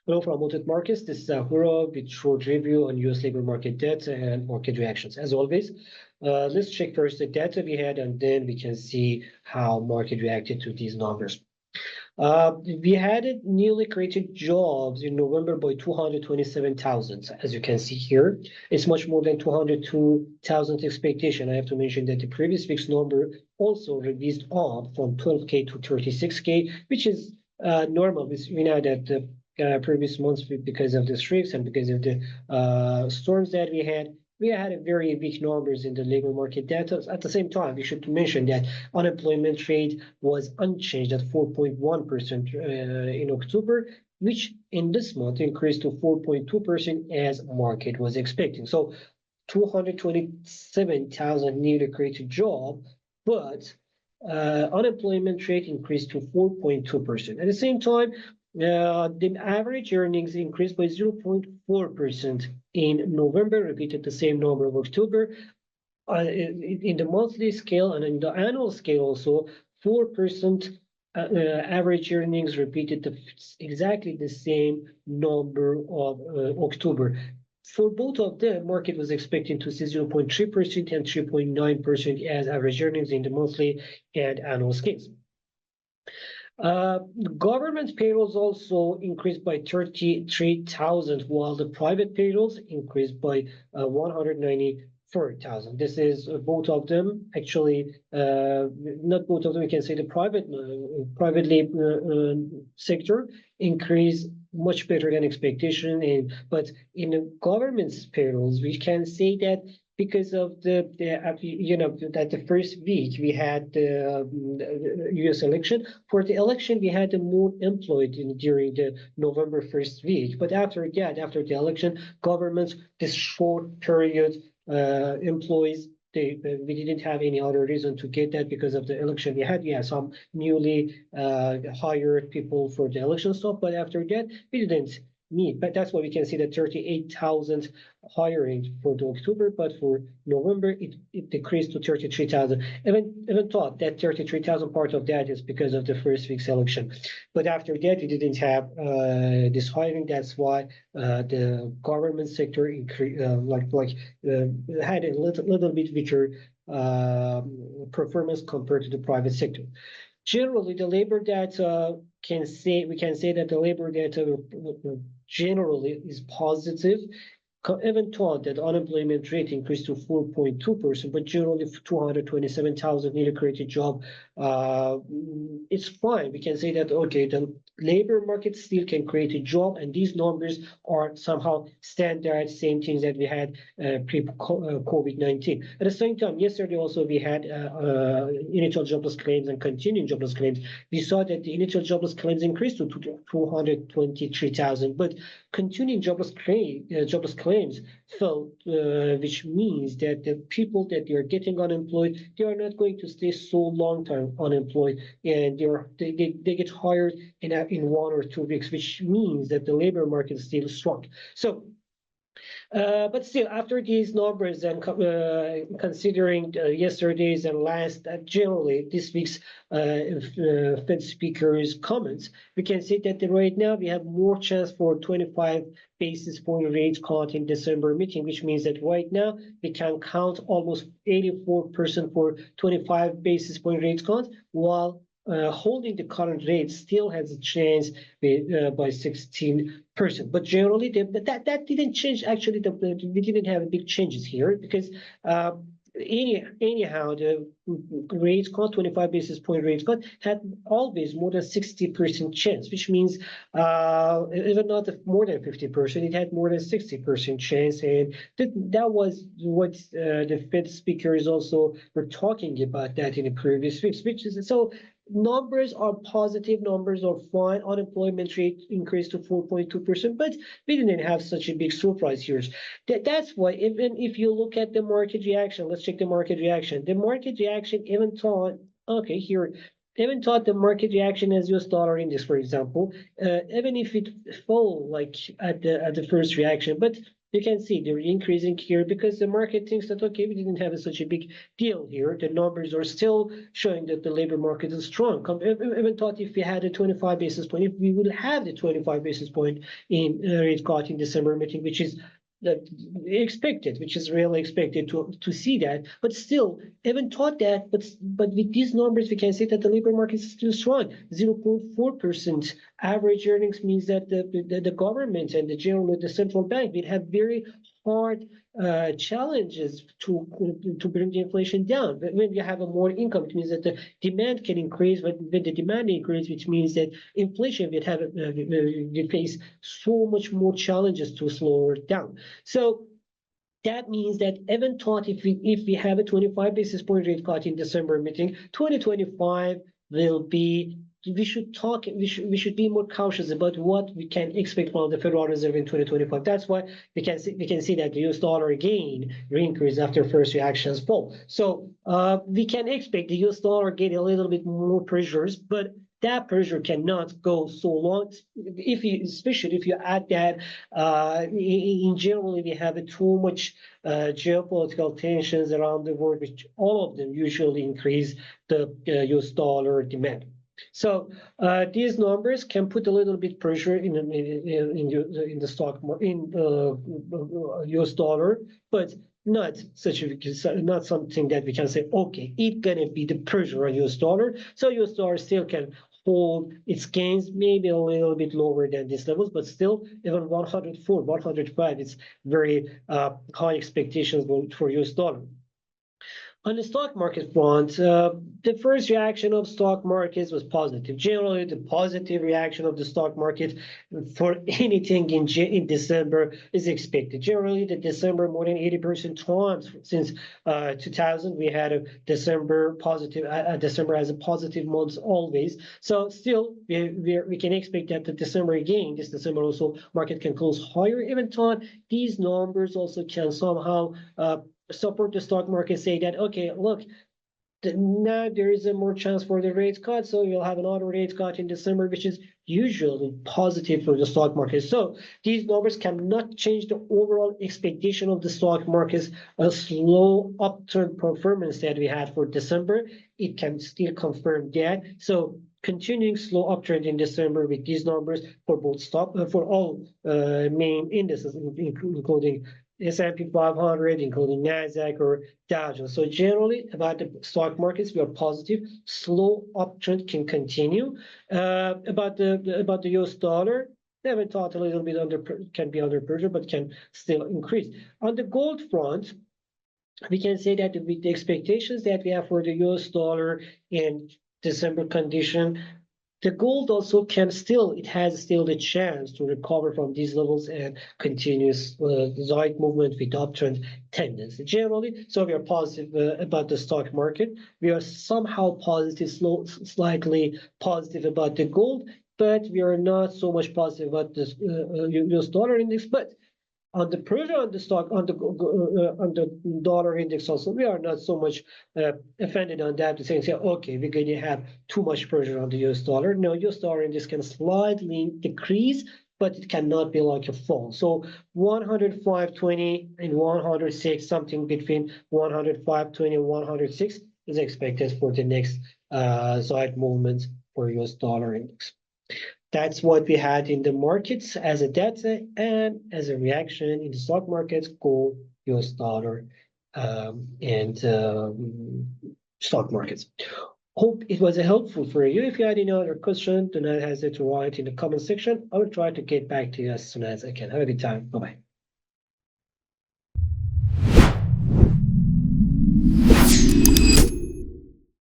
Hello from Otet Markets. This is Ahura with short review on US labor market data and market reactions. As always, let's check first the data we had, and then we can see how market reacted to these numbers. We had newly created jobs in November by 227,000, as you can see here. It's much more than 202,000 expectation. I have to mention that the previous week's number also revised up from 12K to 36K, which is normal. We know that the previous months, because of the streaks and because of the storms that we had a very weak numbers in the labor market data. At the same time, we should mention that unemployment rate was unchanged at 4.1% in October, which in this month increased to 4.2% as market was expecting. So 227,000 newly created job, but unemployment rate increased to 4.2%. At the same time, the average earnings increased by 0.4% in November, repeated the same number of October. In the monthly scale and in the annual scale also, 4% average earnings repeated exactly the same number of October. For both of them, market was expecting to see 0.3% and 3.9% as average earnings in the monthly and annual scales. Government payrolls also increased by 33,000, while the private payrolls increased by 194,000. This is both of them, actually, not both of them, we can say the privately sector increased much better than expectation. But in the government's payrolls, we can say that because of that the first week we had the US election. For the election, we had more employed during the November first week. But after that, after the election, governments, this short period employees, we didn't have any other reason to get that because of the election we had. We had some newly hired people for the election stuff, but after that, we didn't need. But that's why we can see that 38,000 hiring for the October, but for November it decreased to 33,000. Even thought that 33,000 part of that is because of the first week's election. But after that, we didn't have this hiring. That's why the government sector had a little bit weaker performance compared to the private sector. Generally, the labor data we can say that the labor data generally is positive. Even thought that unemployment rate increased to 4.2%, but generally 227,000 newly created job, it's fine. We can say that, okay, the labor market still can create a job, and these numbers are somehow standard, same things that we had pre-COVID-19. At the same time, yesterday also we had initial jobless claims and continuing jobless claims. We saw that the initial jobless claims increased to 223,000, but continuing jobless claims fell, which means that the people that they are getting unemployed, they are not going to stay so long time unemployed, and they get hired in 1 or 2 weeks, which means that the labor market is still strong. So but still, after these numbers and considering yesterday's and last, generally this week's Fed speaker's comments, we can say that right now we have more chance for 25 basis point rate cut in December meeting, which means that right now we can count almost 84% for 25 basis point rate cut, while holding the current rate still has a chance by 16%. But generally, that didn't change. Actually, we didn't have big changes here because anyhow, the rate cut, 25 basis point rate cut, had always more than 60% chance, which means even not more than 50%, it had more than 60% chance. And that was what the Fed speakers also were talking about that in the previous weeks, which is so. Numbers are positive, numbers are fine. Unemployment rate increased to 4.2%, but we didn't have such a big surprise here. That's why, even if you look at the market reaction, let's check the market reaction. The market reaction even thought, okay, here, even thought the market reaction as US dollar index, for example, even if it fall like at the first reaction, but you can see they're increasing here because the market thinks that, okay, we didn't have such a big deal here. The numbers are still showing that the labor market is strong. Even thought if we had a 25 basis point, if we will have the 25 basis point in rate cut in December meeting, which is that expected, which is really expected to see that, but still, even thought that, but with these numbers, we can say that the labor market is still strong. 0.4% average earnings means that the government and the central bank will have very hard challenges to bring the inflation down. When you have a more income, it means that the demand can increase. When the demand increases, which means that inflation will have will face so much more challenges to slow it down. So that means that even thought if we have a 25 basis point rate cut in December meeting, 2025 will be. We should be more cautious about what we can expect from the Federal Reserve in 2025. That's why we can see that the US dollar again increase after first reactions fall. So we can expect the US dollar get a little bit more pressures, but that pressure cannot go so long. Especially if you add that in general, we have too much geopolitical tensions around the world, which all of them usually increase the US dollar demand. So these numbers can put a little bit pressure in the stock in US dollar, but not something that we can say, okay, it's gonna be the pressure on US dollar. So US dollar still can hold its gains, maybe a little bit lower than these levels, but still even 104, 105, it's very high expectations for US dollar. On the stock market front, the first reaction of stock markets was positive. Generally, the positive reaction of the stock market for anything in December is expected. Generally, the December more than 80% times since 2000, we had a December positive. December as a positive month always. So still, we can expect that the December again, this December also market can close higher. Even thought these numbers also can somehow support the stock market, say that, okay, look, now there is a more chance for the rate cut, so you'll have another rate cut in December, which is usually positive for the stock market. So these numbers cannot change the overall expectation of the stock market's a slow upturn performance that we had for December. It can still confirm that. So continuing slow uptrend in December with these numbers for both stock for all main indices, including S&P 500, including NASDAQ or Dow Jones. So generally about the stock markets, we are positive. Slow uptrend can continue. About the US dollar, they haven't thought a little bit can be under pressure, but can still increase. On the gold front, we can say that with the expectations that we have for the US dollar in December condition, the gold also it has still the chance to recover from these levels and continuous side movement with uptrend tendency generally. So we are positive about the stock market. We are somehow positive, slightly positive about the gold, but we are not so much positive about the US dollar index. But on the pressure on the stock on the dollar index also, we are not so much offended on that to say, okay, we're going to have too much pressure on the US dollar. No, US dollar index can slightly decrease, but it cannot be like a fall. So 105.20 and 106, something between 105.20 and 106 is expected for the next side movement for US dollar index. That's what we had in the markets as a data and as a reaction in the stock markets, gold, US dollar, and stock markets. Hope it was helpful for you. If you had any other question, do not hesitate to write in the comment section. I will try to get back to you as soon as I can. Have a good time. Bye-bye.